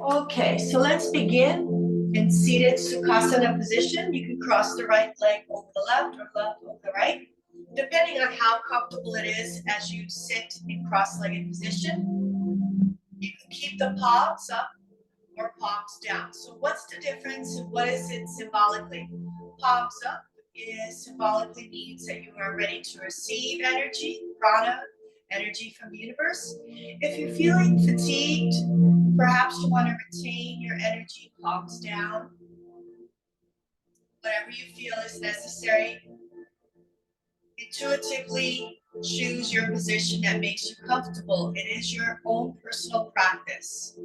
Okay, so let's begin in seated Sukhasana position. You can cross the right leg over the left or left over the right, depending on how comfortable it is as you sit in cross-legged position. You can keep the palms up or palms down. So what's the difference and what is it symbolically? Palms up is symbolically means that you are ready to receive energy, prana, energy from the universe. If you're feeling fatigued, perhaps you want to retain your energy, palms down. Whatever you feel is necessary. Intuitively choose your position that makes you comfortable. It is your own personal practice.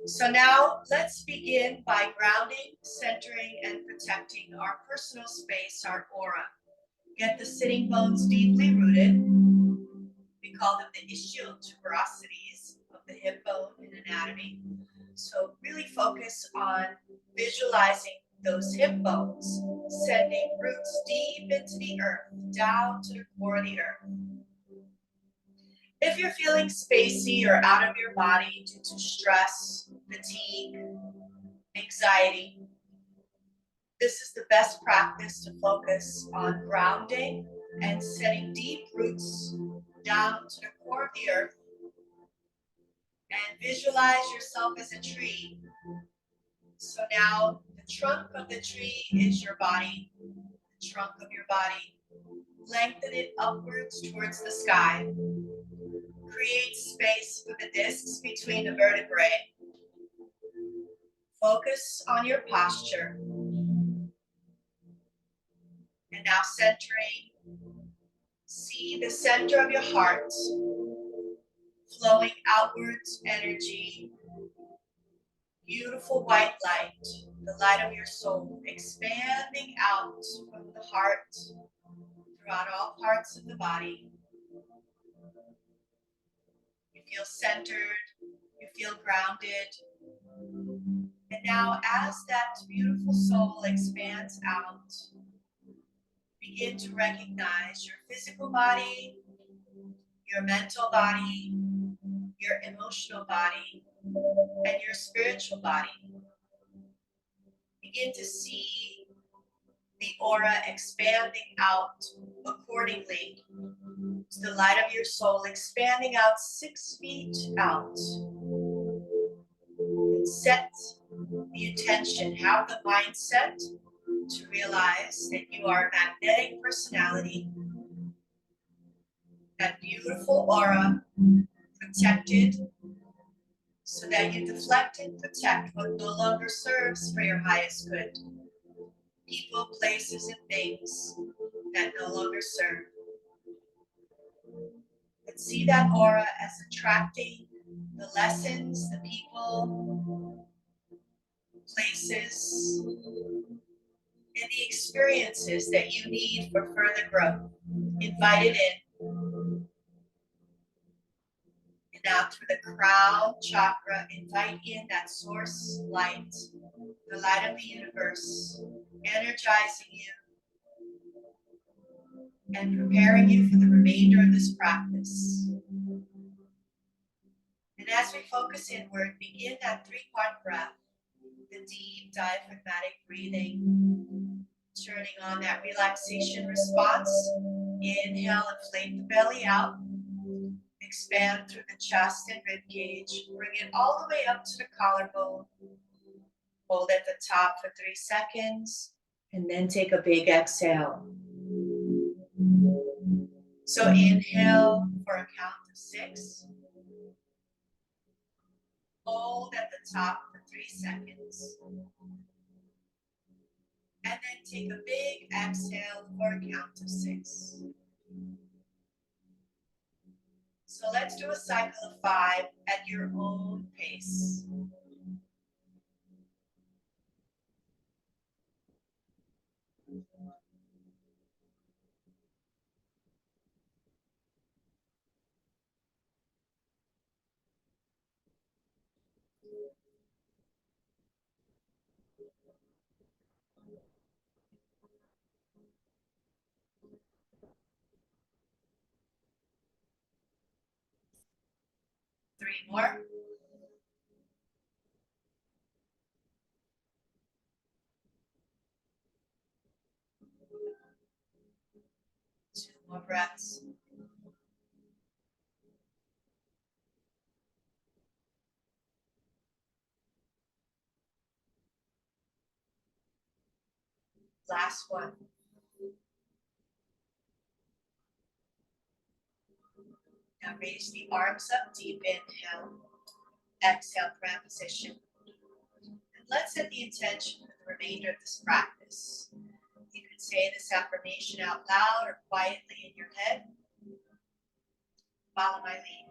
So now let's begin by grounding, centering, and protecting our personal space, our aura. Get the sitting bones deeply rooted. We call them the ischial tuberosities of the hip bone in anatomy. So really focus on visualizing those hip bones, sending roots deep into the earth, down to the core of the earth. If you're feeling spacey or out of your body due to stress, fatigue, anxiety, this is the best practice to focus on grounding and setting deep roots down to the core of the earth. And visualize yourself as a tree. So now the trunk of the tree is your body, the trunk of your body. Lengthen it upwards towards the sky. Create space for the discs between the vertebrae. Focus on your posture. And now centering. See the center of your heart flowing outwards energy. Beautiful white light, the light of your soul, expanding out from the heart throughout all parts of the body. You feel centered, you feel grounded. And now as that beautiful soul expands out, begin to recognize your physical body, your mental body, your emotional body, and your spiritual body. Begin to see the aura expanding out accordingly to the light of your soul, expanding out 6 feet out. And set the intention, have the mindset to realize that you are a magnetic personality, that beautiful aura, protected, so that you deflect and protect what no longer serves for your highest good. People, places, and things that no longer serve. And see that aura as attracting the lessons, the people, places, and the experiences that you need for further growth. Invite it in. And now through the crown chakra, invite in that source light, the light of the universe, energizing you and preparing you for the remainder of this practice. And as we focus inward, begin that 3-part breath, the deep diaphragmatic breathing, turning on that relaxation response. Inhale, inflate the belly out. Expand through the chest and rib cage. Bring it all the way up to the collarbone. Hold at the top for 3 seconds. And then take a big exhale. So inhale for a count of 6. Hold at the top for 3 seconds. And then take a big exhale for a count of 6. So let's do a cycle of 5 at your own pace. Three more. Two more breaths. Last one. Now raise the arms up, deep inhale. Exhale, plant position. And let's set the intention for the remainder of this practice. You can say this affirmation out loud or quietly in your head. Follow my lead.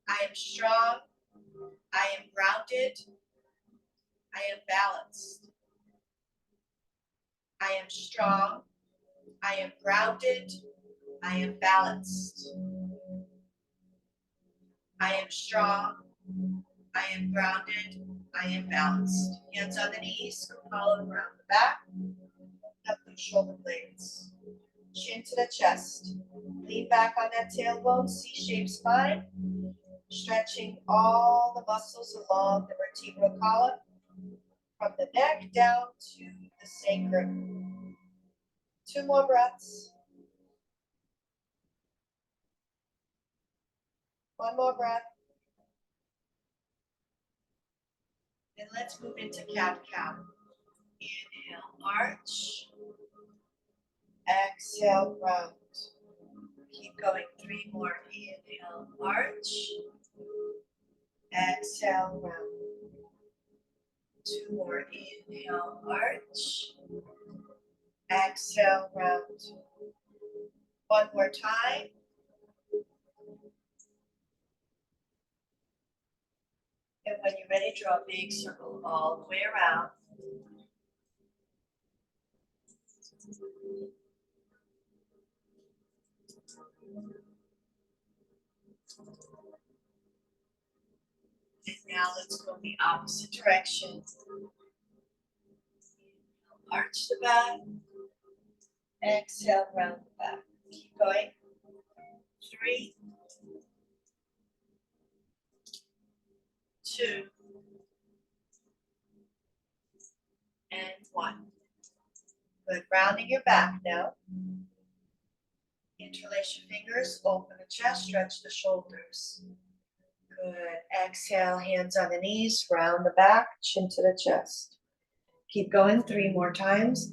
I am strong. I am grounded. I am balanced. I am strong. I am grounded. I am balanced. I am strong. I am grounded. I am balanced. Hands on the knees, collar around the back. Up through shoulder blades. Chin to the chest. Lean back on that tailbone, C-shaped spine. Stretching all the muscles along the vertebral column. From the neck down to the sacrum. Two more breaths. One more breath. And let's move into cat-cow. Inhale, arch. Exhale, round. Keep going. Three more. Inhale, arch. Exhale, round. Two more. Inhale, arch. Exhale, round. One more time. And when you're ready, draw a big circle all the way around. And now let's go in the opposite direction. Arch the back. Exhale, round the back. Keep going. 3, 2, and 1. Good. Rounding your back now. Interlace your fingers, open the chest, stretch the shoulders. Good. Exhale, hands on the knees, round the back, chin to the chest. Keep going. 3 more times.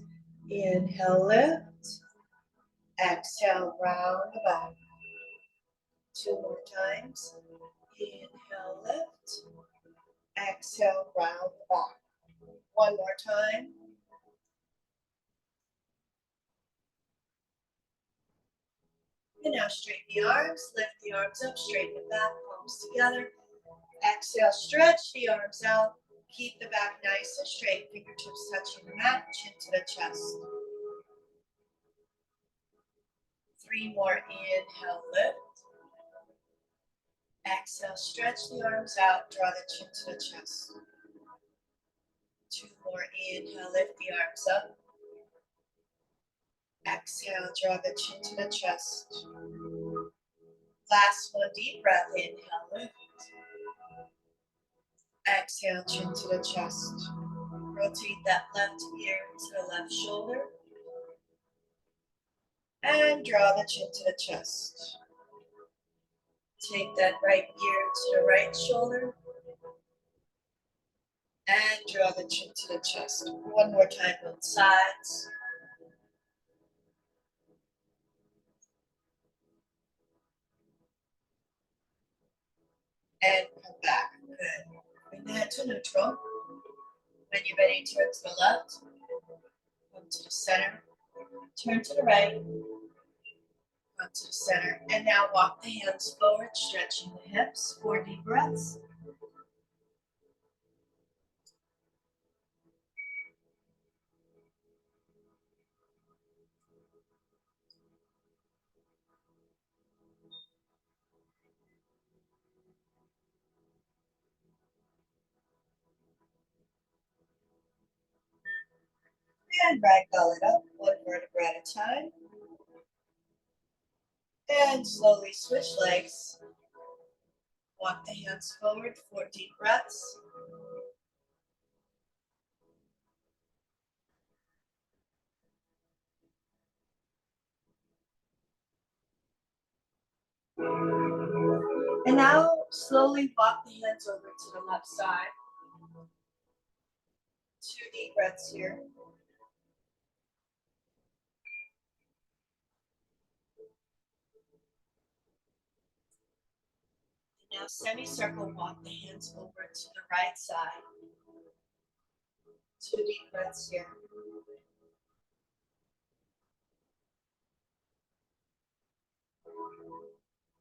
Inhale, lift. Exhale, round the back. 2 more times. Inhale, lift. Exhale, round the back. 1 more time. And now straighten the arms, lift the arms up, straighten the back, palms together. Exhale, stretch the arms out. Keep the back nice and straight, fingertips touching the mat, chin to the chest. 3 more, inhale, lift. Exhale, stretch the arms out, draw the chin to the chest. 2 more, inhale, lift the arms up. Exhale, draw the chin to the chest. Last one, deep breath, inhale, lift. Exhale, chin to the chest. Rotate that left ear to the left shoulder. And draw the chin to the chest. Take that right ear to the right shoulder. And draw the chin to the chest. One more time, both sides. And come back. Good. Bring the head to neutral. When you're ready, turn to the left. Come to the center. Turn to the right. Come to the center. And now walk the hands forward, stretching the hips. 4 deep breaths. And ragdoll it up, 1 vertebra at a time. And slowly switch legs. Walk the hands forward, 4 deep breaths. And now slowly walk the hands over to the left side. 2 deep breaths here. And now semicircle, walk the hands over to the right side. 2 deep breaths here.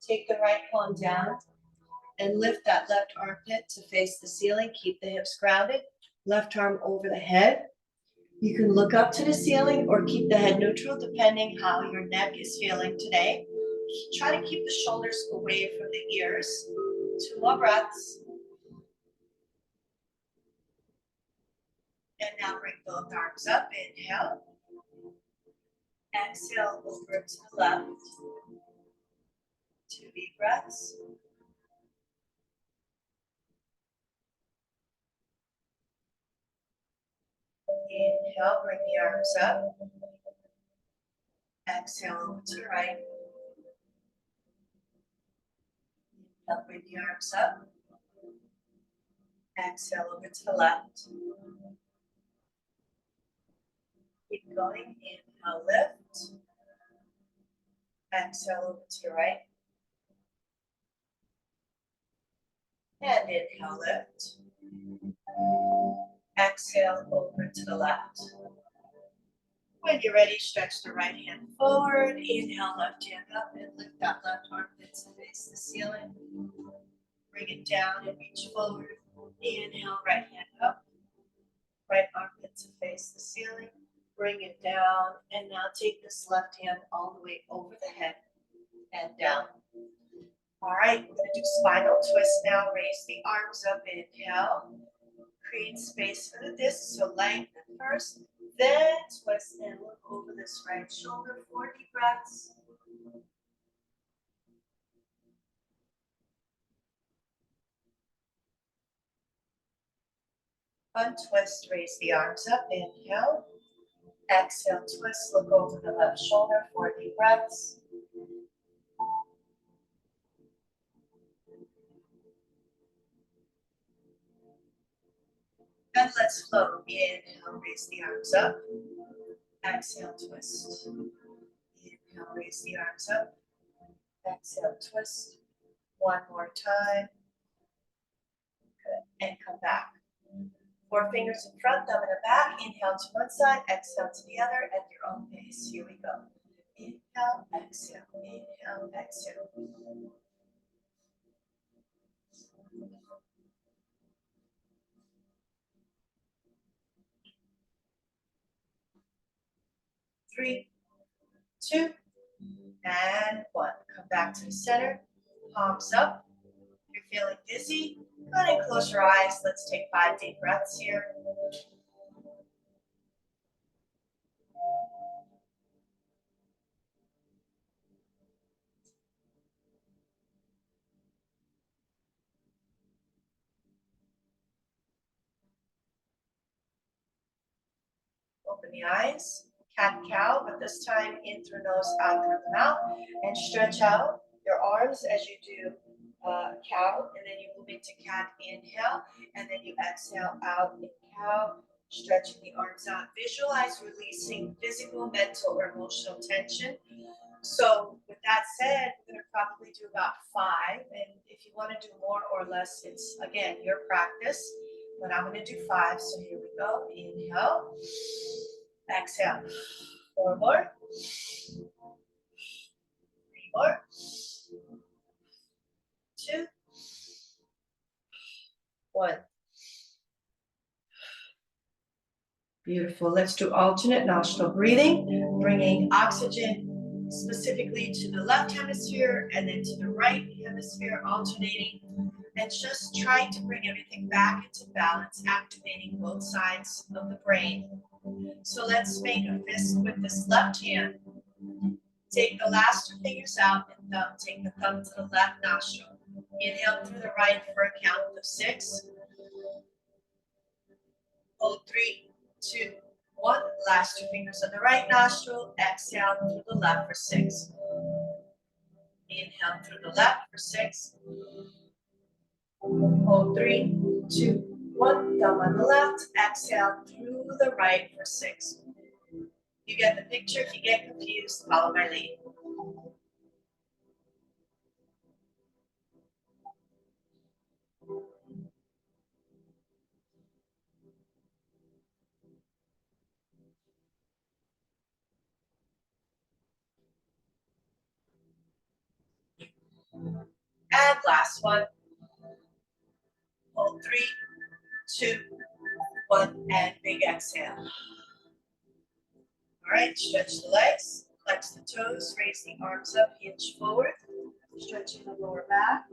Take the right palm down and lift that left armpit to face the ceiling. Keep the hips grounded. Left arm over the head. You can look up to the ceiling or keep the head neutral depending how your neck is feeling today. Try to keep the shoulders away from the ears. 2 more breaths. And now bring both arms up. Inhale. Exhale over to the left. 2 deep breaths. Inhale, bring the arms up. Exhale over to the right. Inhale, bring the arms up. Exhale over to the left. Keep going. Inhale, lift. Exhale over to the right. And inhale, lift. Exhale over to the left. When you're ready, stretch the right hand forward. Inhale, left hand up and lift that left armpit to face the ceiling. Bring it down and reach forward. Inhale, right hand up. Right armpit to face the ceiling. Bring it down. And now take this left hand all the way over the head and down. All right, we're going to do spinal twist now. Raise the arms up. Inhale. Create space for the disc. So lengthen first. Then twist and look over this right shoulder. 4 deep breaths. Untwist, raise the arms up. Inhale. Exhale, twist, look over the left shoulder. 4 deep breaths. And let's flow. Inhale, raise the arms up. Exhale, twist. Inhale, raise the arms up. Exhale, twist. 1 more time. Good. And come back. 4 fingers in front, thumb in the back. Inhale to one side, exhale to the other at your own pace. Here we go. Inhale, exhale, inhale, exhale. 3, 2, and 1. Come back to the center. Palms up. If you're feeling dizzy, go ahead and close your eyes. Let's take 5 deep breaths here. Open the eyes. Cat cow, but this time in through nose, out through the mouth. And stretch out your arms as you do cow. And then you move into cat, inhale. And then you exhale out in cow. Stretching the arms out. Visualize releasing physical, mental, or emotional tension. So with that said, we're going to probably do about 5. And if you want to do more or less, it's, again, your practice. But I'm going to do 5. So here we go. Inhale. Exhale. 4 more. 3 more. 2. 1. Beautiful. Let's do alternate nostril breathing, bringing oxygen specifically to the left hemisphere and then to the right hemisphere, alternating, and just trying to bring everything back into balance, activating both sides of the brain. So let's make a fist with this left hand. Take the last 2 fingers out and thumb. Take the thumb to the left nostril. Inhale through the right for a count of 6. Hold 3, 2, 1. Last 2 fingers on the right nostril. Exhale through the left for 6. Inhale through the left for 6. Hold 3, 2, 1. Thumb on the left. Exhale through the right for 6. You get the picture. If you get confused, follow my lead. And last one. Hold 3, 2, 1, and big exhale. All right, stretch the legs, flex the toes, raise the arms up, hinge forward, stretching the lower back.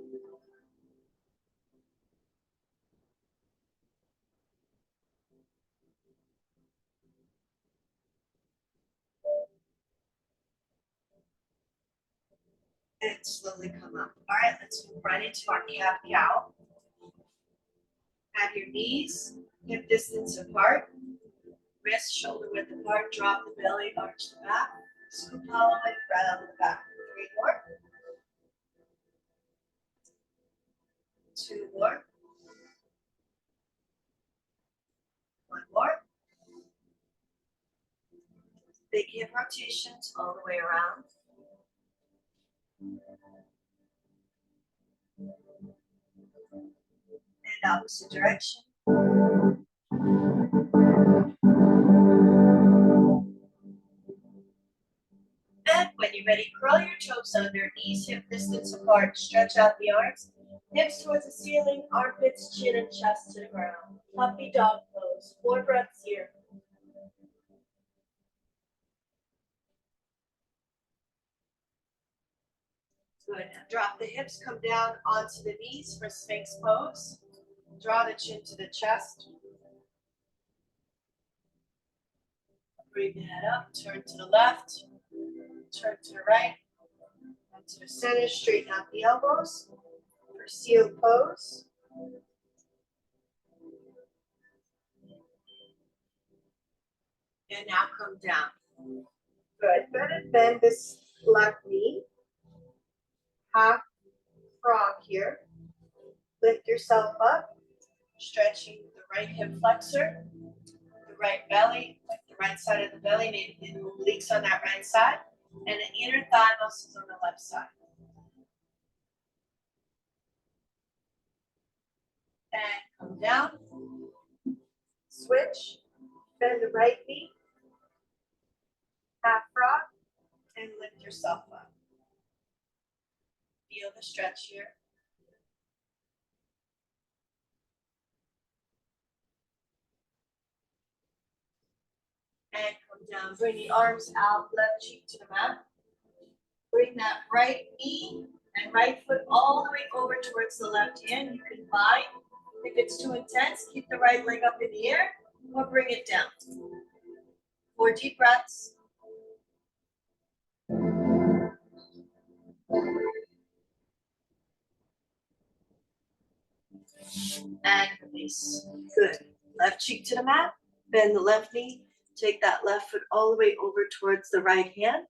And slowly come up. All right, let's move right into our cat-cow. Have your knees hip distance apart, wrists shoulder width apart, drop the belly, arch the back, scoop hollow and round the back. 3 more. 2 more. 1 more. Big hip rotations all the way around. And opposite direction. And when you're ready, curl your toes under, knees hip distance apart, stretch out the arms, hips towards the ceiling, armpits, chin, and chest to the ground. Puppy dog pose, 4 breaths here. Good, now drop the hips, come down onto the knees for Sphinx pose. Draw the chin to the chest. Bring the head up, turn to the left, turn to the right, and to the center, straighten out the elbows for seal pose. And now come down. Good, good, and bend this left knee. Half frog here. Lift yourself up, stretching the right hip flexor, the right belly, like the right side of the belly, maybe the obliques on that right side, and the inner thigh muscles on the left side. And come down, switch, bend the right knee, half frog, and lift yourself up. Feel the stretch here. And come down, bring the arms out, left cheek to the mat. Bring that right knee and right foot all the way over towards the left hand. You can bind. If it's too intense, keep the right leg up in the air or bring it down. 4 deep breaths. And release. Good. Left cheek to the mat. Bend the left knee. Take that left foot all the way over towards the right hand.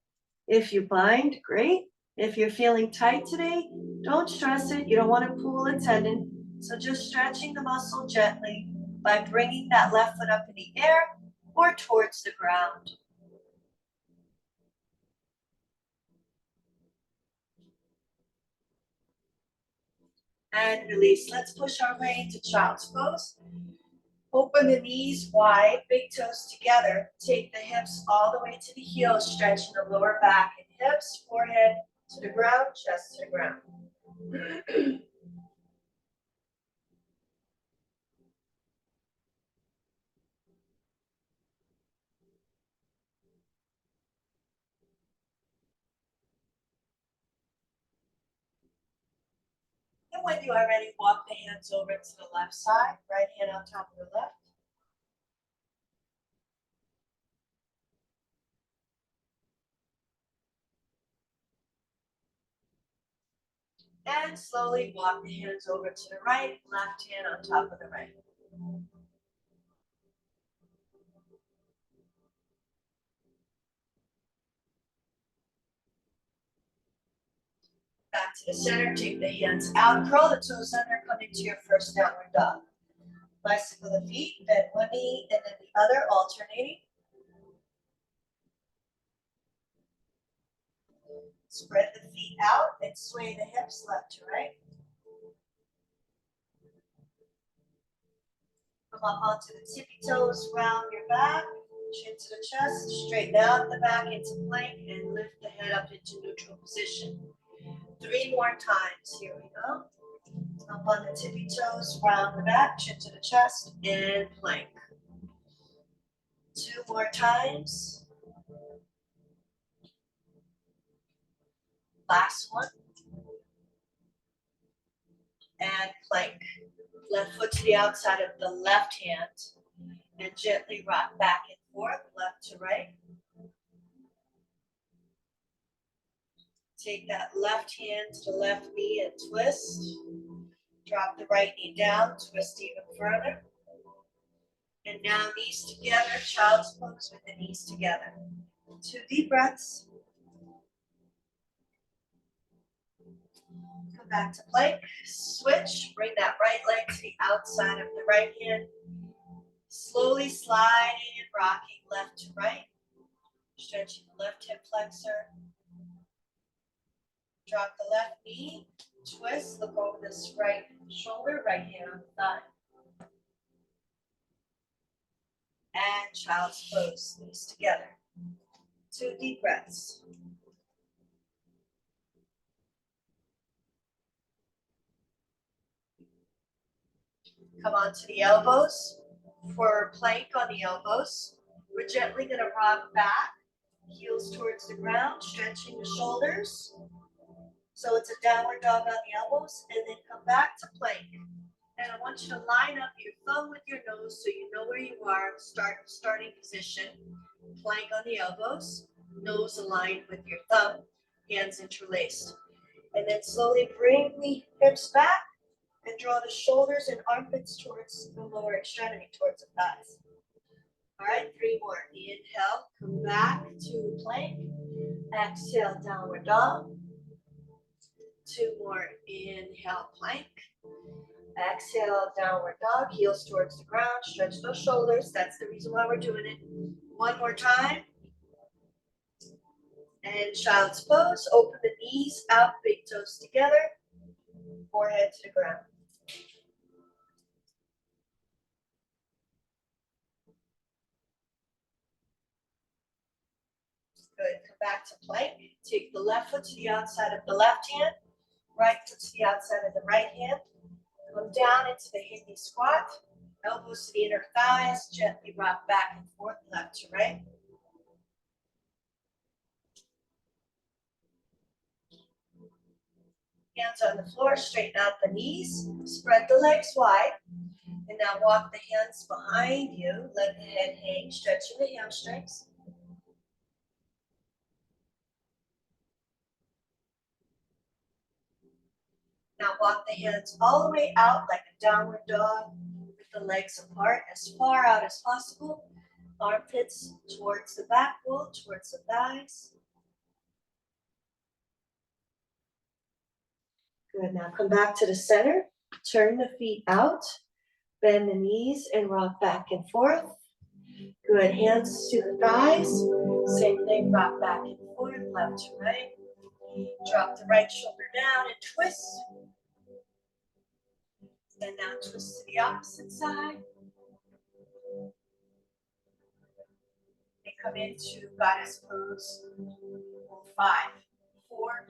If you bind, great. If you're feeling tight today, don't stress it. You don't want to pull a tendon. So just stretching the muscle gently by bringing that left foot up in the air or towards the ground. And release. Let's push our way into child's pose. Open the knees wide, big toes together. Take the hips all the way to the heels, stretching the lower back and hips, forehead to the ground, chest to the ground. And when you are ready, walk the hands over to the left side, right hand on top of the left. And slowly walk the hands over to the right, left hand on top of the right. Back to the center, take the hands out, curl the toes under, come into your first downward dog. Bicycle the feet, bend one knee and then the other, alternating. Spread the feet out and sway the hips left to right. Come up onto the tippy toes, round your back, chin to the chest, straighten out the back into plank and lift the head up into neutral position. 3 more times, here we go. Up on the tippy toes, round the back, chin to the chest, and plank. 2 more times. Last one. And plank. Left foot to the outside of the left hand and gently rock back and forth, left to right. Take that left hand to the left knee and twist. Drop the right knee down, twist even further. And now knees together, child's pose with the knees together. 2 deep breaths. Come back to plank, switch, bring that right leg to the outside of the right hand. Slowly sliding and rocking left to right. Stretching the left hip flexor. Drop the left knee, twist, look over this right shoulder, right hand on the thigh. And child's pose, knees together. 2 deep breaths. Come onto the elbows. For plank on the elbows, we're gently going to rock back, heels towards the ground, stretching the shoulders. So it's a downward dog on the elbows, and then come back to plank. And I want you to line up your thumb with your nose so you know where you are. Starting position. Plank on the elbows, nose aligned with your thumb, hands interlaced. And then slowly bring the hips back and draw the shoulders and armpits towards the lower extremity, towards the thighs. All right, 3 more. Inhale, come back to plank. Exhale, downward dog. 2 more. Inhale, plank. Exhale, downward dog. Heels towards the ground. Stretch those shoulders. That's the reason why we're doing it. 1 more time. And child's pose. Open the knees out, big toes together. Forehead to the ground. Good. Come back to plank. Take the left foot to the outside of the left hand. Right foot to the outside of the right hand. Come down into the Hindi squat. Elbows to the inner thighs. Gently rock back and forth, left to right. Hands on the floor, straighten out the knees. Spread the legs wide. And now walk the hands behind you. Let the head hang, stretching the hamstrings. Now walk the hands all the way out like a downward dog with the legs apart as far out as possible. Armpits towards the back wall, towards the thighs. Good, now come back to the center. Turn the feet out. Bend the knees and rock back and forth. Good, hands to the thighs. Same thing, rock back and forth, left to right. Drop the right shoulder down and twist. And now twist to the opposite side. And come into goddess pose. 5, 4,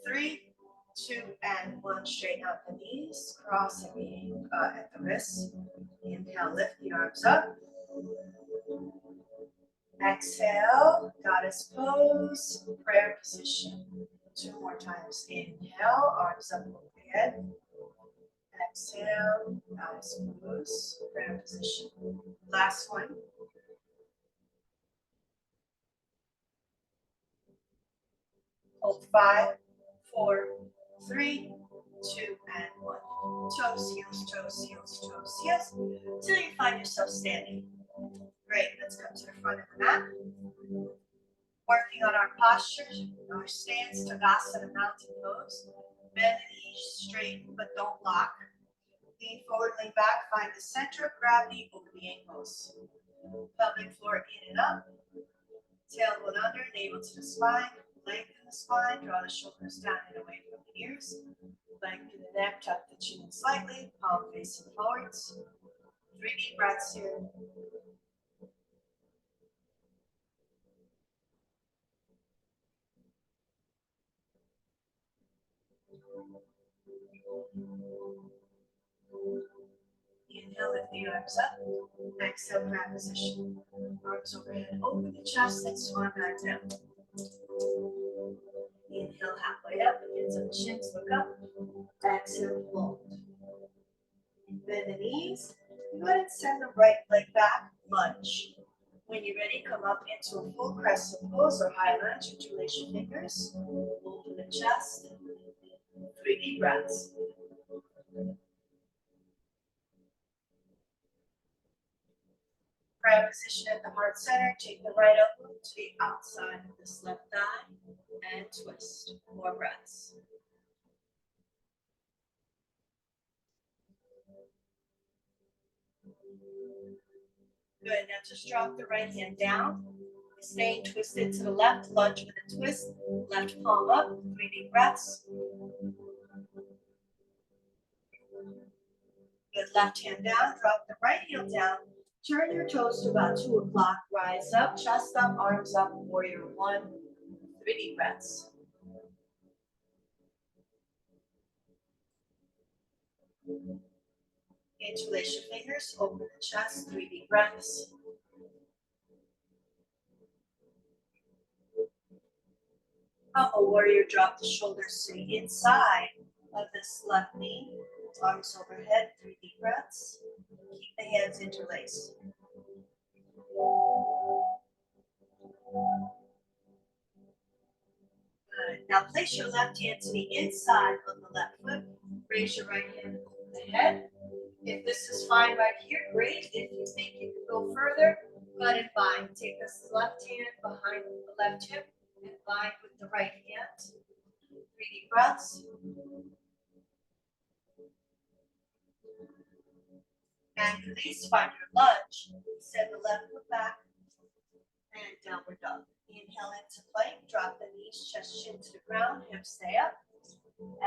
3, 2, and 1. Straighten out the knees, crossing the at the wrists. Inhale, lift the arms up. Exhale, goddess pose, prayer position. 2 more times. Inhale, arms up overhead. Exhale, goddess pose, prayer position. Last one. Hold 5, 4, 3, 2, and 1. Toes, heels, toes, heels, toes, heels, till you find yourself standing. Great, let's come to the front of the mat. Working on our posture, our stance, Tadasana, mountain pose. Bend the knees straight, but don't lock. Lean forward, lean back, find the center of gravity over the ankles. Pelvic floor in and up. Tailbone under, navel to the spine. Lengthen the spine, draw the shoulders down and away from the ears. Lengthen the neck, tuck the chin slightly, palm facing forwards. 3 deep breaths here. Inhale, lift the arms up. Exhale, crab position. Arms overhead, open the chest and swan back down. Inhale, halfway up, hands on the shins, look up. Exhale, fold. Bend the knees. Go ahead and send the right leg back, lunge. When you're ready, come up into a full crescent pose or high lunge. Interlace your fingers. Open the chest. 3 deep breaths. Crab position at the heart center. Take the right elbow to the outside of this left thigh and twist. 4 breaths. Good. Now just drop the right hand down. Staying twisted to the left. Lunge with a twist. Left palm up. 3 deep breaths. Good. Left hand down. Drop the right heel down. Turn your toes to about 2 o'clock. Rise up. Chest up. Arms up. Warrior 1. 3 deep breaths. Interlace your fingers. Open the chest. 3 deep breaths. A warrior, drop the shoulders to the inside of this left knee. Arms overhead, 3 deep breaths. Keep the hands interlaced. Good. Now place your left hand to the inside of the left foot. Raise your right hand over the head. If this is fine right here, great. If you think you can go further, go ahead and bind. Take this left hand behind the left hip and bind with the right hand. 3 deep breaths. And release, find your lunge. Send the left foot back and downward dog. Inhale into plank, drop the knees, chest, chin to the ground, hips stay up.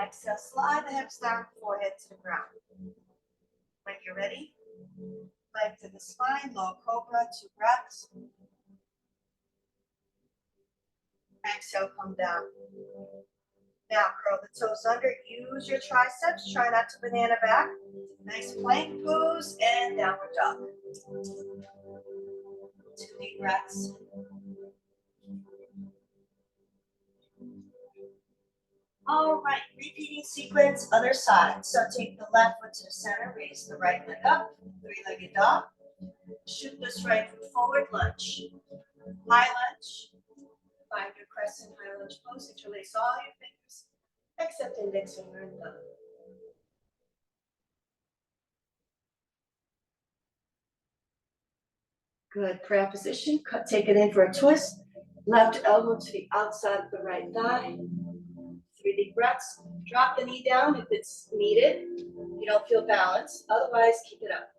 Exhale, slide the hips down, forehead to the ground. When you're ready, lengthen the spine, low cobra, 2 breaths. Exhale, come down. Now curl the toes under, use your triceps, try not to banana back. Nice plank pose and downward dog. 2 deep breaths. All right, repeating sequence, other side. So take the left foot to the center, raise the right leg up, 3-legged dog. Shoot this right foot forward, lunge. High lunge. Find your crescent high lunge pose. Interlace all your fingers, except index finger and thumb. Good, crab position. Take it in for a twist. Left elbow to the outside of the right thigh. 3 deep breaths. Drop the knee down if it's needed. You don't feel balanced. Otherwise, keep it up.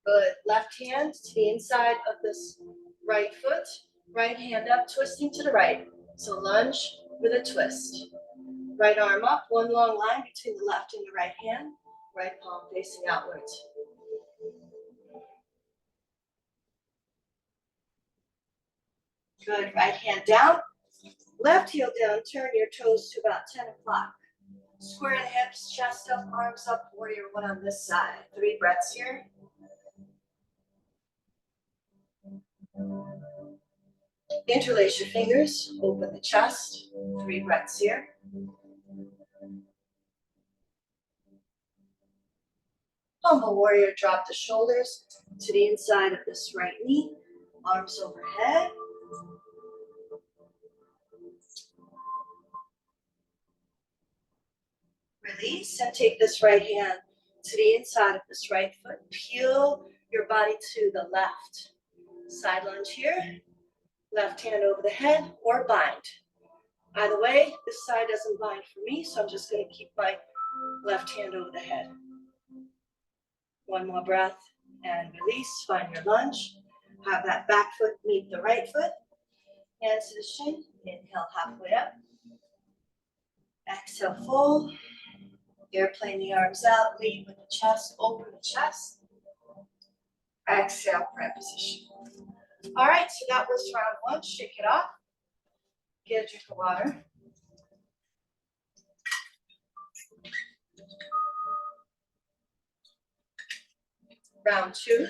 Good. Left hand to the inside of this right foot. Right hand up, twisting to the right. So lunge with a twist. Right arm up, one long line between the left and the right hand. Right palm facing outwards. Good. Right hand down. Left heel down. Turn your toes to about 10 o'clock. Square the hips, chest up, arms up, warrior 1 on this side. 3 breaths here. Interlace your fingers, open the chest. 3 breaths here. Humble warrior, drop the shoulders. to the inside of this right knee, arms overhead. Release and take this right hand to the inside of this right foot. Peel your body to the left. Side lunge here. Left hand over the head or bind. Either way, this side doesn't bind for me, so I'm just going to keep my left hand over the head. One more breath and release. Find your lunge. Have that back foot meet the right foot. Hands to the shin. Inhale halfway up. Exhale, fold. Airplane the arms out. Lead with the chest. Open the chest. Exhale, prayer position. All right, so that was round one. Shake it off. Get a drink of water. Round two.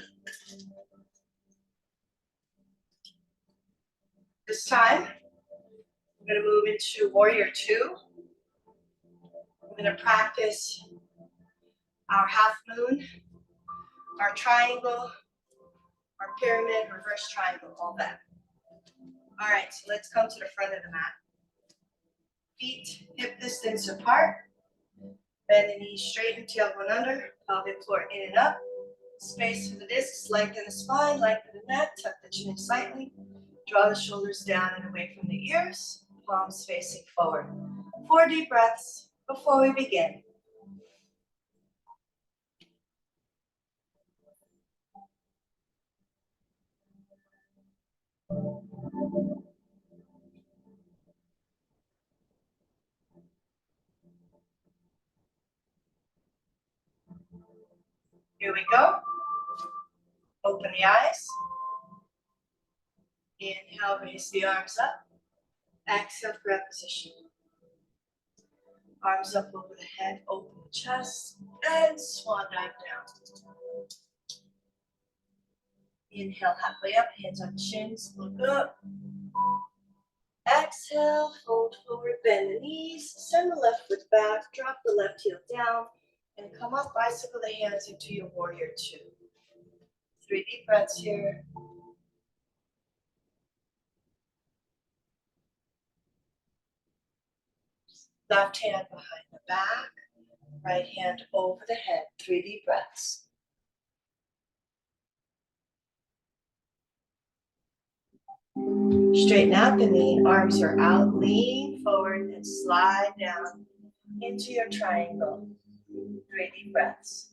This time, I'm going to move into warrior two. I'm going to practice our half moon, our triangle, our pyramid, reverse triangle, all that. All right, so let's come to the front of the mat. Feet hip distance apart. Bend the knees straight and tailbone under. Pelvic floor in and up. Space for the discs, lengthen the spine, lengthen the neck, tuck the chin in slightly. Draw the shoulders down and away from the ears. Palms facing forward. 4 deep breaths before we begin. Here we go. Open the eyes. Inhale, raise the arms up. Exhale, grab position. Arms up over the head, open the chest, and swan dive down. Inhale, halfway up, hands on shins, look up. Exhale, fold forward, bend the knees, send the left foot back, drop the left heel down, and come up, bicycle the hands into your warrior two. 3 deep breaths here. Left hand behind the back, right hand over the head. 3 deep breaths. Straighten out the knee, arms are out, lean forward and slide down into your triangle. 3 deep breaths.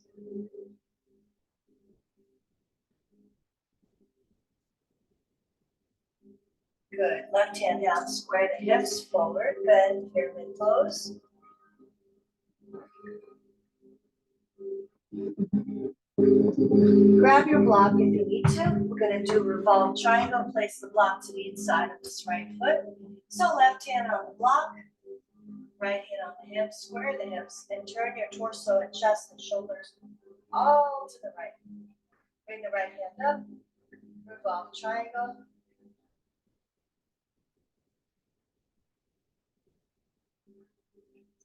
Good. Left hand down, square the hips forward, bend, pyramid pose. Grab your block if you need to. We're going to do revolve triangle. Place the block to the inside of this right foot. So left hand on the block, right hand on the hips, square the hips, and turn your torso and chest and shoulders all to the right. Bring the right hand up, revolve triangle.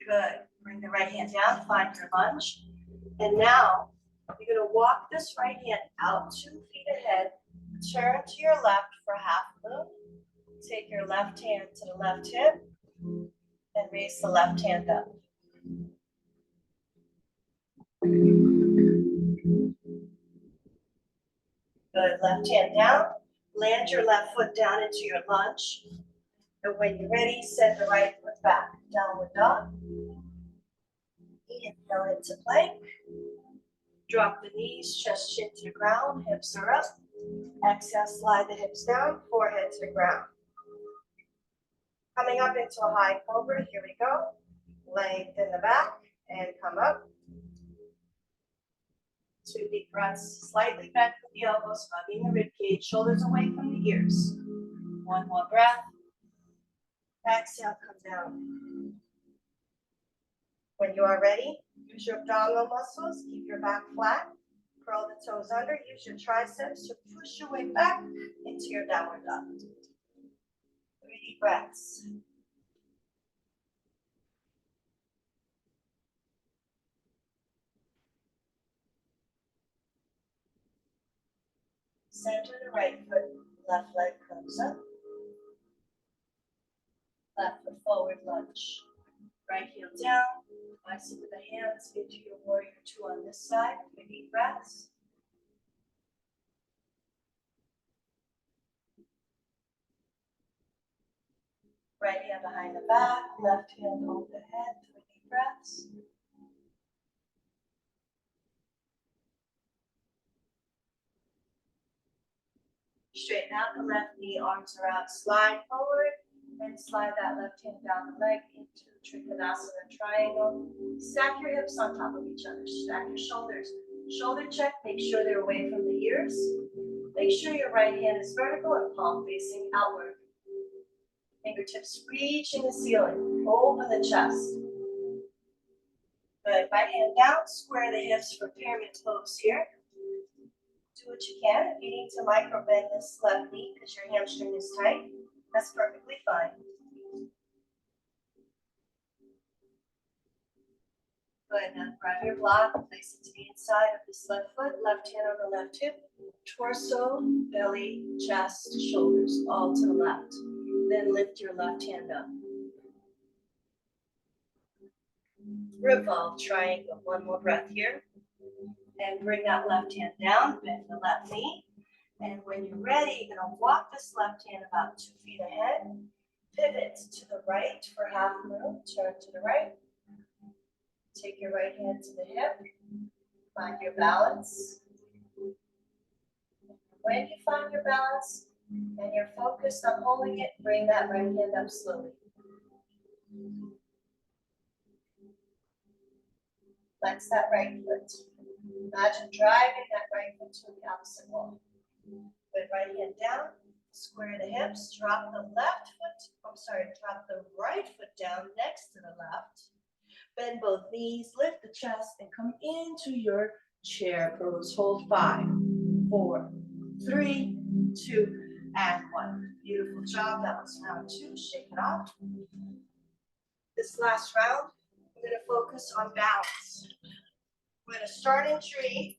Good. Bring the right hand down, find your lunge. And now you're going to walk this right hand out 2 feet ahead. Turn to your left for half moon. Take your left hand to the left hip and raise the left hand up. Good. Left hand down. Land your left foot down into your lunge. And when you're ready, send the right foot back. Downward dog. Inhale into plank. Drop the knees, chest, chin to the ground, hips are up. Exhale, slide the hips down, forehead to the ground. Coming up into a high cobra, here we go. Lengthen the back and come up. 2 deep breaths, slightly bend with the elbows, hugging the rib cage, shoulders away from the ears. 1 more breath. Exhale, come down. When you are ready, use your abdominal muscles, keep your back flat, curl the toes under, use your triceps to push your way back into your downward dog. 3 deep breaths. Center the right foot, left leg comes up. Left foot forward lunge. Right heel down, bicep with the hands into your warrior two on this side. 3 deep breaths. Right hand behind the back, left hand over the head. 3 deep breaths. Straighten out the left knee, arms are out, slide forward, and slide that left hand down the leg into Trikonasana triangle. Stack your hips on top of each other, stack your shoulders. Shoulder check, make sure they're away from the ears. Make sure your right hand is vertical and palm facing outward. Fingertips reaching the ceiling, open the chest. Good, right hand down, square the hips for pyramid pose here. Do what you can. If you need to micro bend this left knee because your hamstring is tight, that's perfectly fine. Good, now grab your block, place it to the inside of this left foot, left hand on the left hip, torso, belly, chest, shoulders, all to the left. Then lift your left hand up. Revolve triangle, one more breath here. And bring that left hand down, bend the left knee. And when you're ready, you're gonna walk this left hand about 2 feet ahead. Pivot to the right for half moon, turn to the right. Take your right hand to the hip, find your balance. When you find your balance and you're focused on holding it, bring that right hand up slowly. Flex that right foot. Imagine driving that right foot to the opposite wall. Good, right hand down, square the hips, drop the drop the right foot down next to the left. Bend both knees, lift the chest, and come into your chair pose. Hold 5, 4, 3, 2, and 1. Beautiful job. That was round 2. Shake it off. This last round, we're going to focus on balance. We're going to start in tree.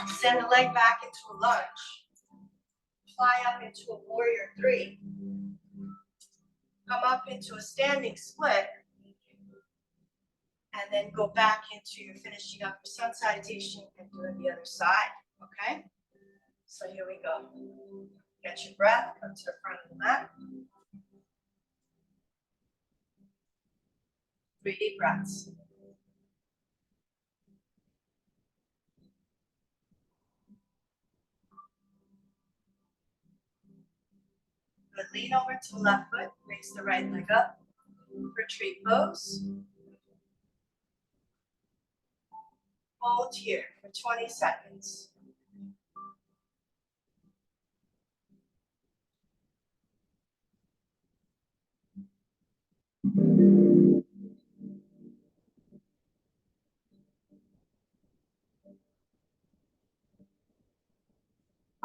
Send the leg back into a lunge. Fly up into a warrior 3. Come up into a standing split. And then go back into your finishing up your sun salutation and doing the other side, okay? So here we go. Get your breath, come to the front of the mat. 3 deep breaths. Good, lean over to the left foot, raise the right leg up. Retreat pose. Hold here for 20 seconds.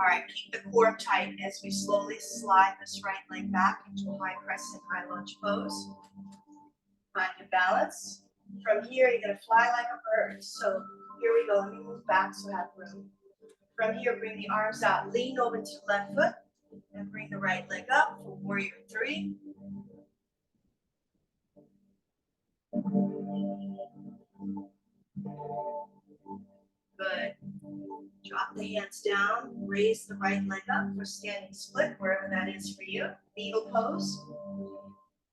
All right, keep the core tight as we slowly slide this right leg back into a high crescent, high lunge pose. Find your balance. From here, you're gonna fly like a bird. So here we go, let me move back so I have room. From here, bring the arms out, lean over to the left foot, and bring the right leg up for warrior 3. Good. Drop the hands down, raise the right leg up for standing split, wherever that is for you. Needle pose.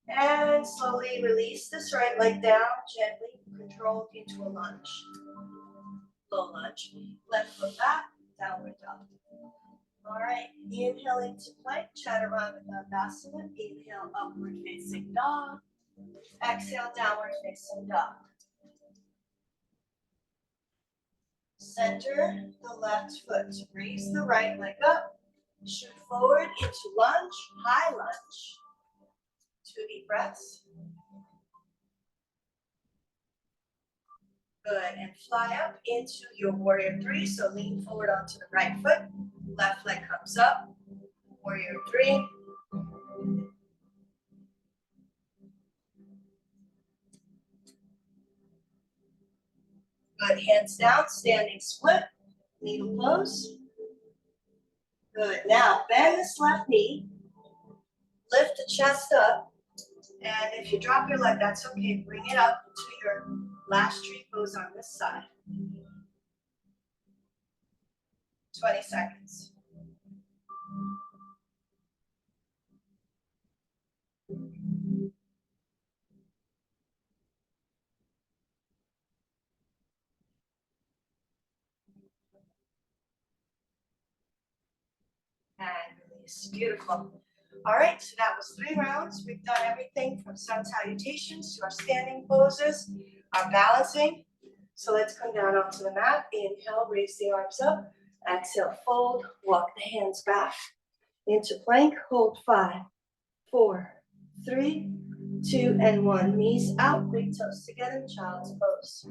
And slowly release this right leg down, gently, controlled into a lunge. Low lunge. Left foot back, downward dog. All right, inhale into plank, chaturanga dandasana. Inhale, upward facing dog. Exhale, downward facing dog. Center the left foot. Raise the right leg up. Shoot forward into lunge, high lunge. 2 deep breaths. Good, and fly up into your warrior 3. So lean forward onto the right foot. Left leg comes up. Warrior 3. Good, hands down, standing split. Needle pose. Good. Now bend this left knee. Lift the chest up. And if you drop your leg, that's okay. Bring it up to your last tree pose on this side. 20 seconds. And release. Beautiful. All right, so that was 3 rounds. We've done everything from sun salutations to our standing poses, our balancing. So let's come down onto the mat. Inhale, raise the arms up. Exhale, fold, walk the hands back into plank. Hold 5, 4, 3, 2, and 1. Knees out, big toes together, child's pose.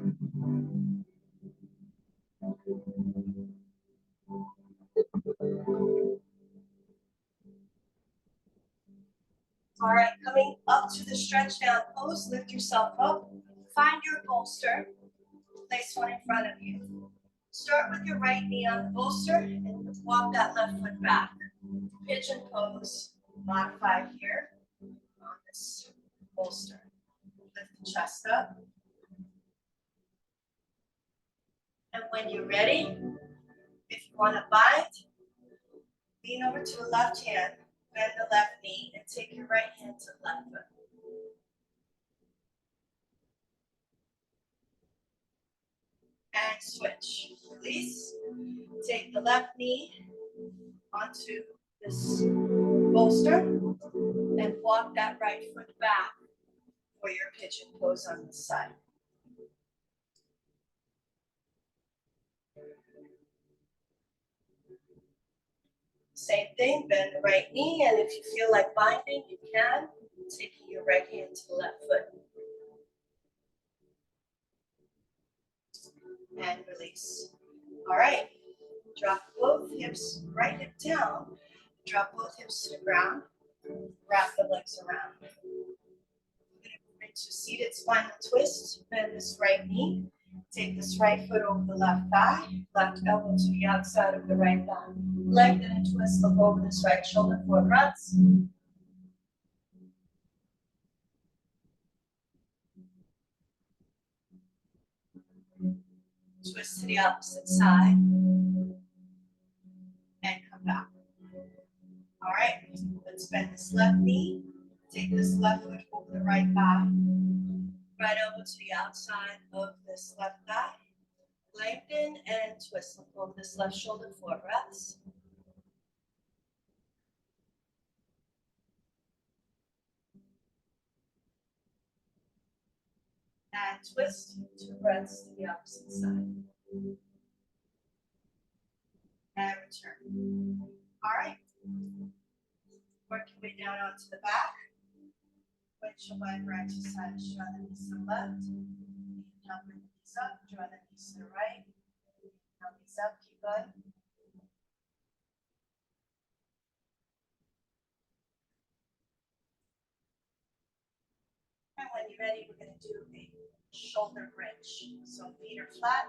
All right, coming up to the stretch down pose, lift yourself up. Find your bolster. Place one in front of you. Start with your right knee on the bolster and walk that left foot back. Pigeon pose, modify here on this bolster. Lift the chest up. And when you're ready, if you want to bind, lean over to the left hand, bend the left knee, and take your right hand to the left foot. And switch. Release. Take the left knee onto this bolster and walk that right foot back for your pigeon pose on this side. Same thing, bend the right knee, and if you feel like binding, you can. Taking your right hand to the left foot. And release. All right, drop both hips, right hip down. Drop both hips to the ground. Wrap the legs around. We're going to move into seated spinal twist. Bend this right knee. Take this right foot over the left thigh. Left elbow to the outside of the right thigh. Lengthen and twist. Look over this right shoulder for breaths. Twist to the opposite side. And come back. All right, let's bend this left knee. Take this left foot over the right thigh. Right elbow to the outside of this left thigh. Lengthen and twist. Look over this left shoulder for breaths. And twist, 2 breaths to the opposite side. And return. All right. Work your way down onto the back. Switch your leg right to side, draw the knees to the left. Inhale, bring the knees up, draw the knees to the right. Inhale, knees up, keep going. And when you're ready, we're going to do a shoulder bridge. So feet are flat,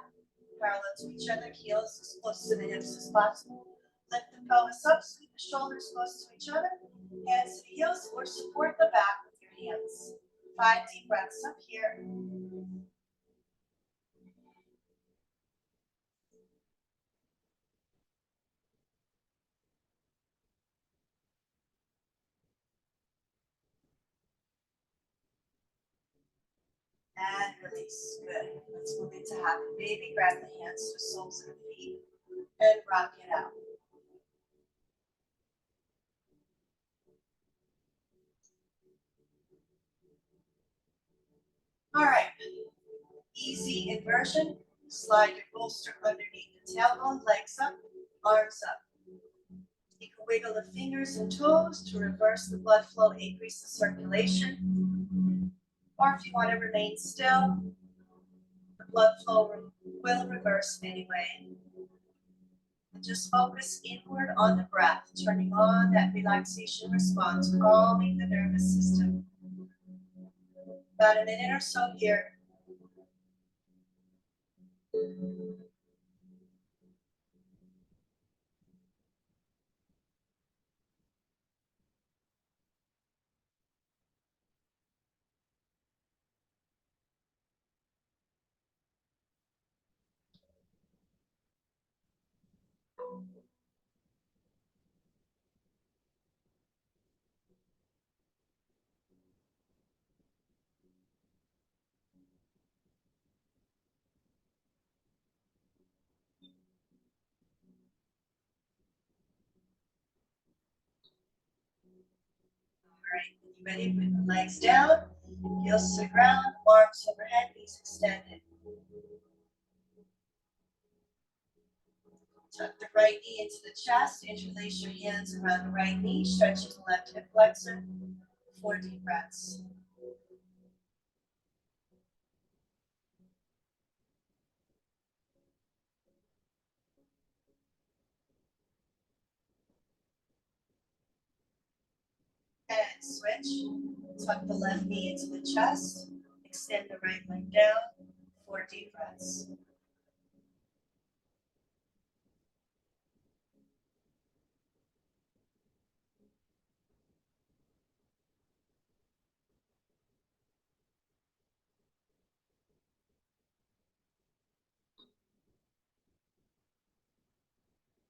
parallel to each other, heels as close to the hips as possible. Lift the pelvis up, sweep the shoulders close to each other. Hands to the heels or support the back with your hands. 5 deep breaths up here. And release. Good. Let's move into happy baby. Grab the hands to the soles of the feet and rock it out. All right. Easy inversion. Slide your bolster underneath the tailbone, legs up, arms up. You can wiggle the fingers and toes to reverse the blood flow, increase the circulation. Or if you want to remain still, the blood flow will reverse anyway. And just focus inward on the breath, turning on that relaxation response, calming the nervous system. About a minute or so here. right, when you're ready, bring the legs down, heels to the ground, arms overhead, knees extended. Tuck the right knee into the chest, interlace your hands around the right knee, stretching the left hip flexor. 4 deep breaths. And switch. Tuck the left knee into the chest, extend the right leg down. 4 deep breaths.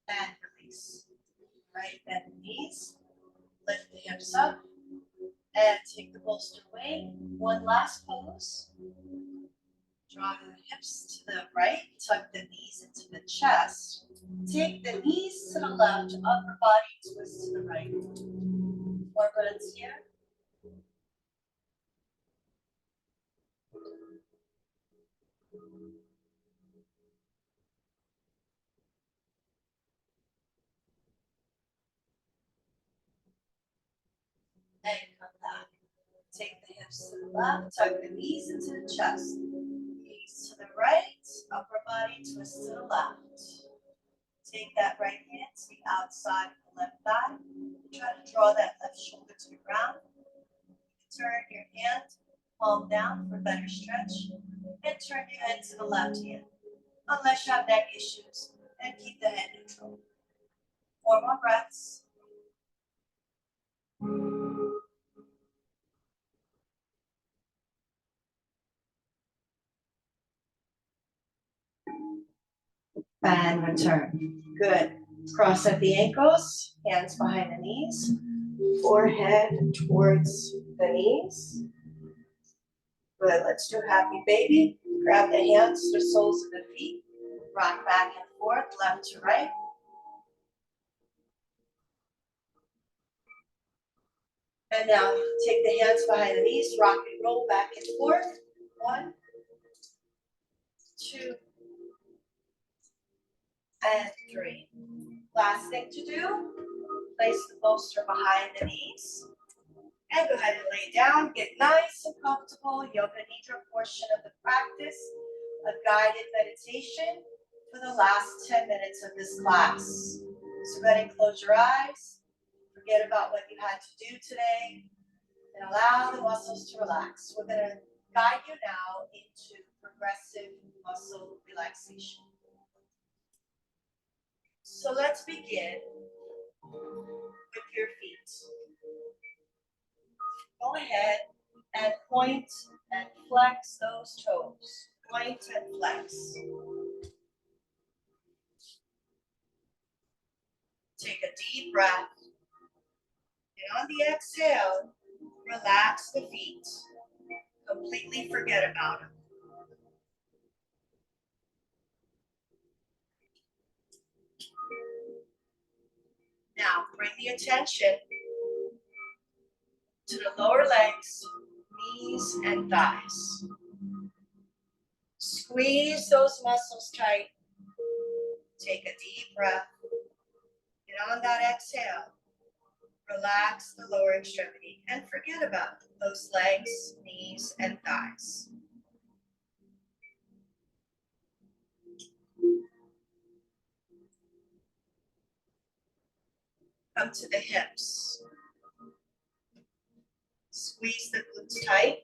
And release. Right, bend the knees, lift the hips up, and take the bolster away. One last pose. Draw the hips to the right, tuck the knees into the chest. Take the knees to the left, upper body twist to the right. 4 breaths here. And come back. Take the hips to the left, tuck the knees into the chest. Knees to the right, upper body twist to the left. Take that right hand to the outside of the left thigh. Try to draw that left shoulder to the ground. Turn your hand, palm down for better stretch. And turn your head to the left hand. Unless you have neck issues, and keep the head neutral. 4 more breaths. And return. Good. Cross at the ankles, hands behind the knees, forehead towards the knees. Good. Let's do happy baby. Grab the hands to the soles of the feet. Rock back and forth, left to right. And now take the hands behind the knees, rock and roll back and forth. 1, 2, and 3. Last thing to do, place the bolster behind the knees. And go ahead and lay down, get nice and comfortable. Yoga Nidra portion of the practice, a guided meditation for the last 10 minutes of this class. So go ahead and close your eyes, forget about what you had to do today, and allow the muscles to relax. We're going to guide you now into progressive muscle relaxation. So let's begin with your feet. Go ahead and point and flex those toes. Point and flex. Take a deep breath. And on the exhale, relax the feet. Completely forget about them. Now, bring the attention to the lower legs, knees, and thighs. Squeeze those muscles tight. Take a deep breath. And on that exhale, relax the lower extremity and forget about those legs, knees, and thighs. Come to the hips. Squeeze the glutes tight.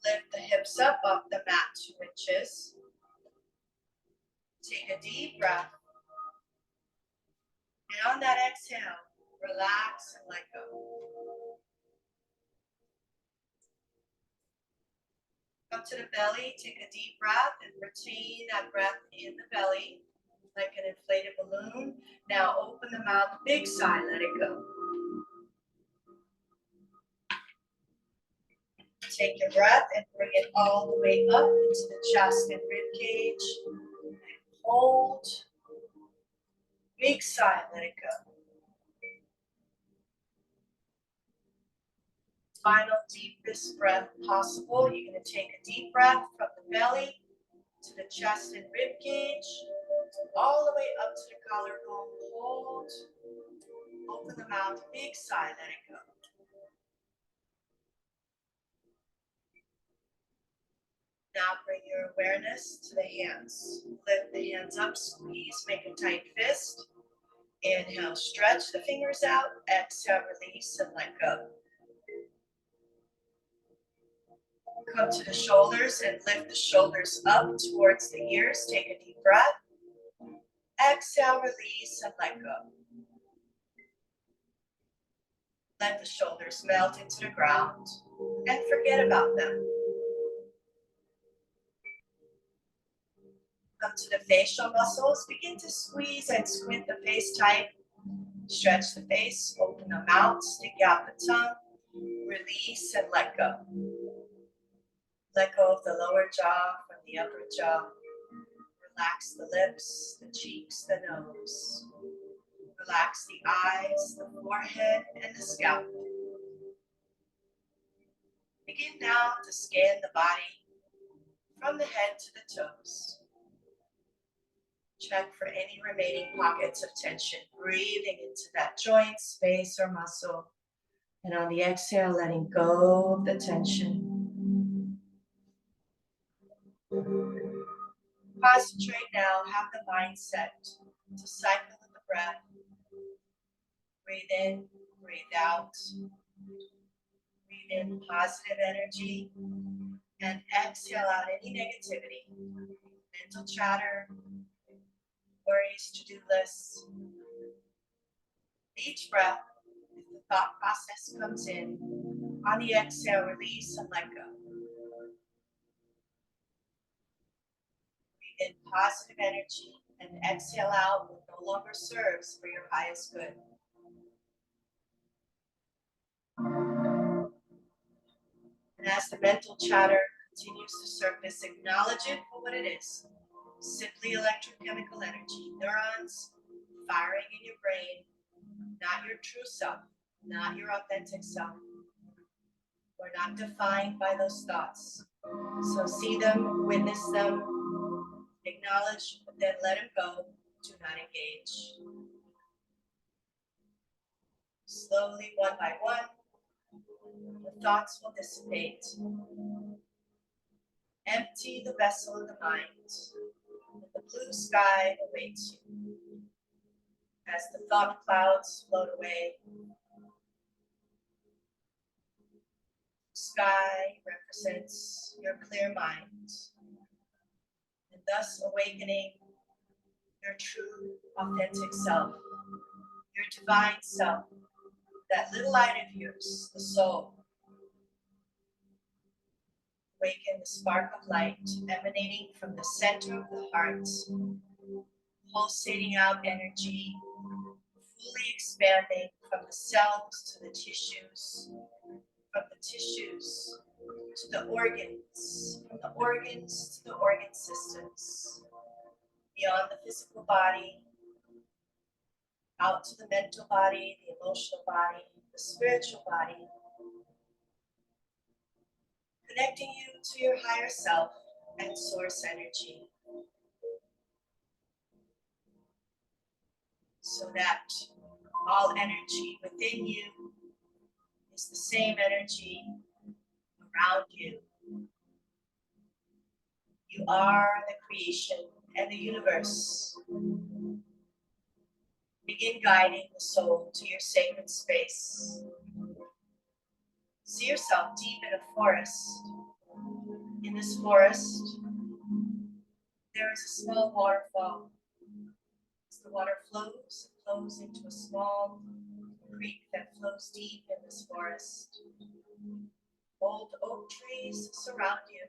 Lift the hips up off the mat 2 inches. Take a deep breath. And on that exhale, relax and let go. Come to the belly, take a deep breath and retain that breath in the belly like an inflated balloon. Now open the mouth, big sigh, let it go. Take your breath and bring it all the way up into the chest and rib cage. And hold. Big sigh, let it go. final deepest breath possible. You're going to take a deep breath from the belly to the chest and rib cage, all the way up to the collarbone. Hold, open the mouth, big sigh, let it go. Now bring your awareness to the hands. Lift the hands up, squeeze, make a tight fist. Inhale, stretch the fingers out. Exhale, release and let go. Come to the shoulders and lift the shoulders up towards the ears. Take a deep breath. Exhale, release and let go. Let the shoulders melt into the ground and forget about them. Come to the facial muscles. Begin to squeeze and squint the face tight. Stretch the face, open the mouth, stick out the tongue. Release and let go. Let go of the lower jaw from the upper jaw. Relax the lips, the cheeks, the nose. Relax the eyes, the forehead, and the scalp. Begin now to scan the body from the head to the toes. Check for any remaining pockets of tension, breathing into that joint, space, or muscle. And on the exhale, letting go of the tension. Concentrate now, have the mindset to cycle with the breath. Breathe in, breathe out. Breathe in positive energy and exhale out any negativity, mental chatter, worries, to-do lists. Each breath, if the thought process comes in, on the exhale, release and let go. Breathe in positive energy and exhale out what no longer serves for your highest good. And as the mental chatter continues to surface, acknowledge it for what it is. Simply electrochemical energy, neurons firing in your brain, not your true self, not your authentic self. We're not defined by those thoughts. So see them, witness them, acknowledge, but then let them go. Do not engage. Slowly, one by one, the thoughts will dissipate. Empty the vessel of the mind. The blue sky awaits you. As the thought clouds float away, sky represents your clear mind, and thus awakening your true, authentic self, your divine self, that little light of yours, the soul. Awaken the spark of light emanating from the center of the heart, pulsating out energy, fully expanding from the cells to the tissues, from the tissues to the organs, from the organs to the organ systems, beyond the physical body, out to the mental body, the emotional body, the spiritual body, connecting you to your higher self and source energy, so that all energy within you is the same energy around you. You are the creation and the universe. Begin guiding the soul to your sacred space. See yourself deep in a forest. In this forest, there is a small waterfall. As the water flows, it flows into a small creek that flows deep in this forest. Old oak trees surround you.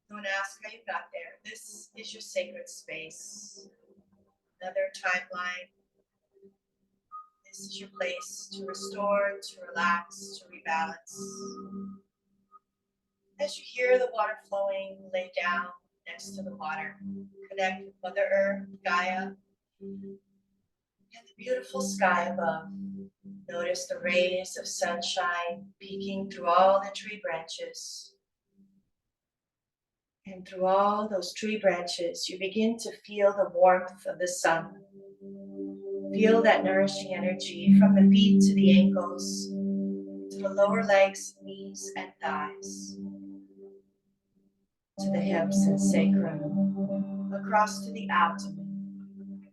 Don't ask how you got there. This is your sacred space. Another timeline. This is your place to restore, to relax, to rebalance. As you hear the water flowing, lay down next to the water. Connect with Mother Earth, Gaia. And the beautiful sky above. Notice the rays of sunshine peeking through all the tree branches. And through all those tree branches, you begin to feel the warmth of the sun. Feel that nourishing energy from the feet to the ankles, to the lower legs, knees, and thighs, to the hips and sacrum, across to the abdomen,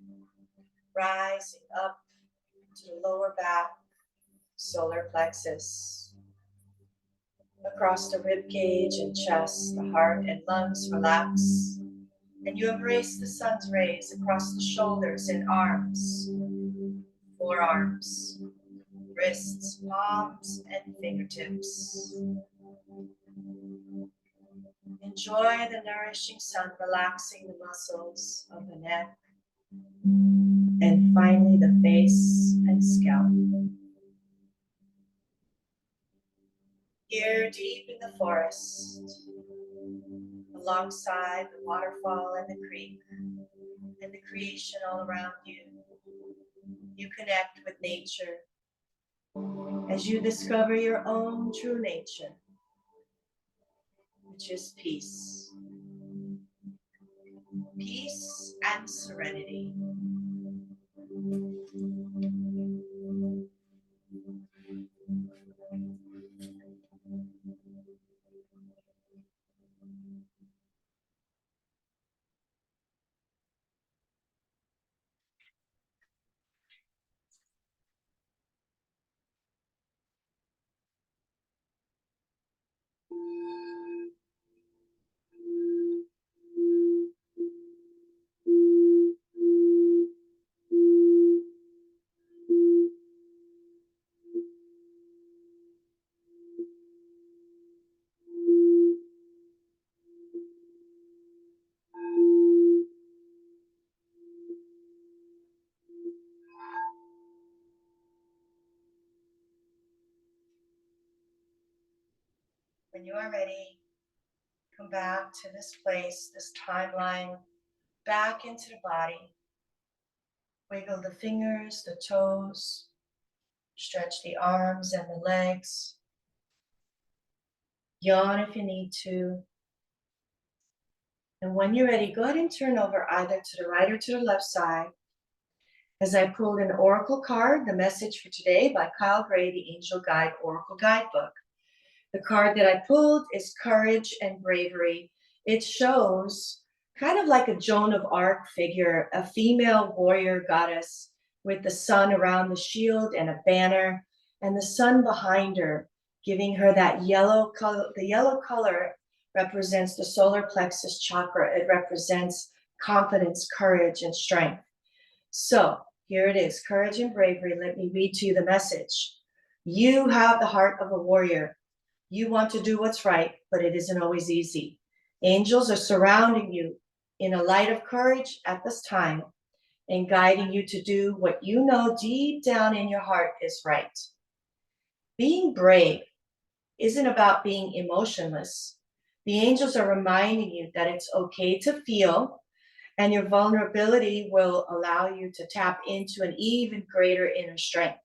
rising up to the lower back, solar plexus, across the rib cage and chest, the heart and lungs relax, and you embrace the sun's rays across the shoulders and arms, forearms, wrists, palms, and fingertips. Enjoy the nourishing sun relaxing the muscles of the neck, and finally the face and scalp. Here deep in the forest, alongside the waterfall and the creek, and the creation all around you, you connect with nature as you discover your own true nature, which is peace. Peace and serenity. When you are ready, come back to this place, this timeline, back into the body. Wiggle the fingers, the toes, stretch the arms and the legs. Yawn if you need to. And when you're ready, go ahead and turn over either to the right or to the left side. As I pulled an oracle card, the message for today by Kyle Gray, the Angel Guide Oracle Guidebook. The card that I pulled is Courage and Bravery. It shows kind of like a Joan of Arc figure, a female warrior goddess with the sun around the shield and a banner, and the sun behind her, giving her that yellow color. The yellow color represents the solar plexus chakra. It represents confidence, courage, and strength. So here it is, Courage and Bravery. Let me read to you the message. You have the heart of a warrior. You want to do what's right, but it isn't always easy. Angels are surrounding you in a light of courage at this time and guiding you to do what you know deep down in your heart is right. Being brave isn't about being emotionless. The angels are reminding you that it's okay to feel, and your vulnerability will allow you to tap into an even greater inner strength.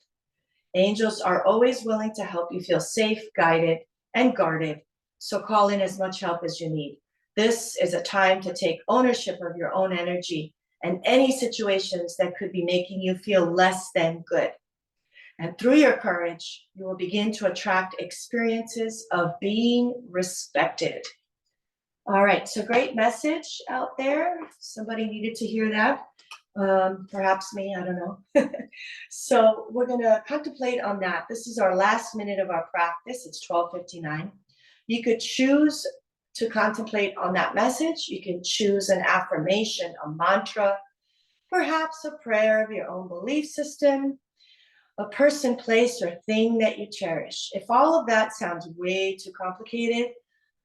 Angels are always willing to help you feel safe, guided, and guarded, so call in as much help as you need. This is a time to take ownership of your own energy and any situations that could be making you feel less than good. And through your courage, you will begin to attract experiences of being respected. All right, so great message out there. Somebody needed to hear that. Perhaps me, I don't know. So we're gonna contemplate on that. This is our last minute of our practice. It's 12:59. You could choose to contemplate on that message. You can choose an affirmation, a mantra, perhaps a prayer of your own belief system, a person, place, or thing that you cherish. If all of that sounds way too complicated,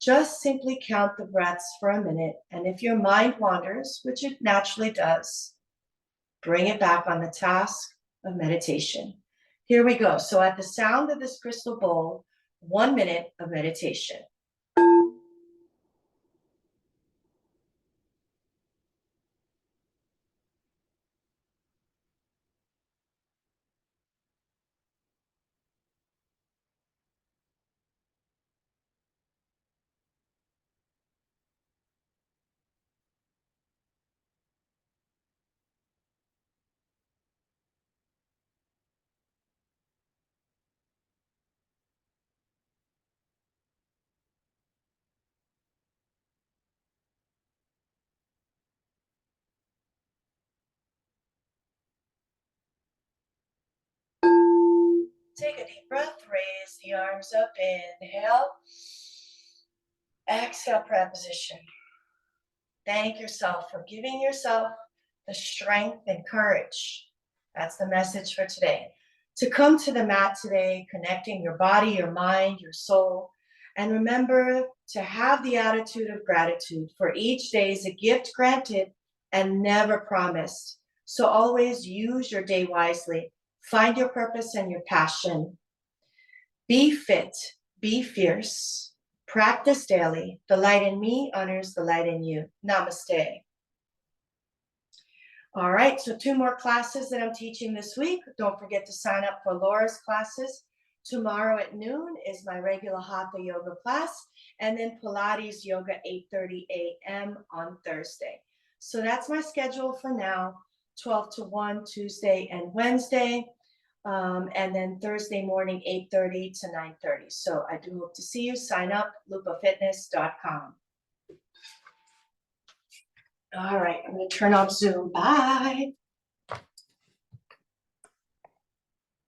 just simply count the breaths for a minute. And if your mind wanders, which it naturally does, bring it back on the task of meditation. Here we go. So at the sound of this crystal bowl, 1 minute of meditation. Take a deep breath, raise the arms up, inhale. Exhale, prayer position. Thank yourself for giving yourself the strength and courage. That's the message for today. To come to the mat today, connecting your body, your mind, your soul. And remember to have the attitude of gratitude, for each day is a gift granted and never promised. So always use your day wisely. Find your purpose and your passion. Be fit, be fierce. Practice daily. The light in me honors the light in you. Namaste. All right, so 2 more classes that I'm teaching this week. Don't forget to sign up for Laura's classes. Tomorrow at noon is my regular Hatha yoga class, and then Pilates yoga 8:30 a.m. on Thursday. So that's my schedule for now, 12 to 1, Tuesday and Wednesday. And then Thursday morning, 8:30 to 9:30. So I do hope to see you. Sign up, lupafitness.com. All right, I'm going to turn off Zoom. Bye.